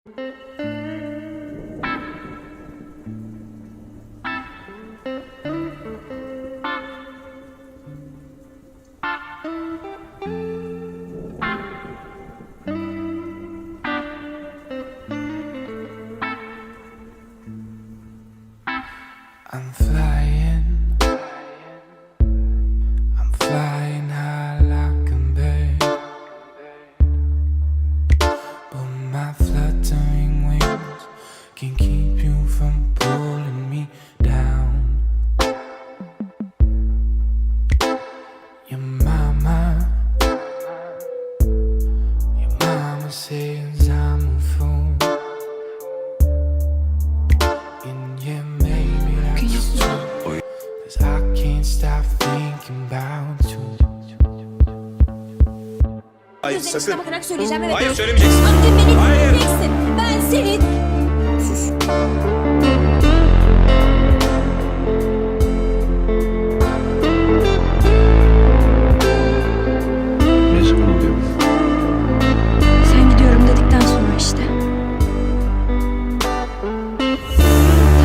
I'm flying high like a bird, but my fluttering wings can keep you from pulling me down. Your mama says I'm a fool, and yeah, maybe that's true, 'cause I can't stop thinking about you. Hayır Gözlerinin sakın. içine bakarak söyleyeceğim, evet. Hayır söylemeyeceksin. Amcım beni Hayır. dinleyeceksin. Ben senin. Sus. Ne zaman oluyor bu? Sen gidiyorum dedikten sonra işte.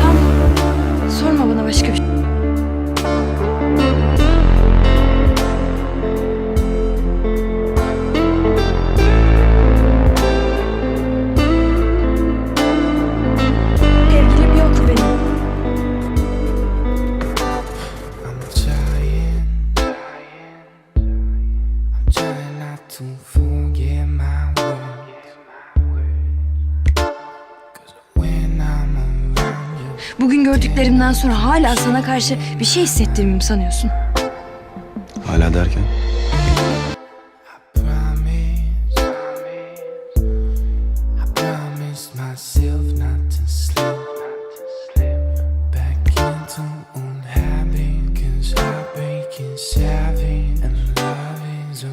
Tamam. Sorma bana başka bir şey. Sevgilim yok benim. I'm trying not to forget my words, 'cause when I'm around you, Bugün gördüklerimden sonra hala sana karşı bir şey hissettiğimi mi sanıyorsun? Hala derken? I promised myself not to slip back into old habit, 'cause heartbreak is savage and love is a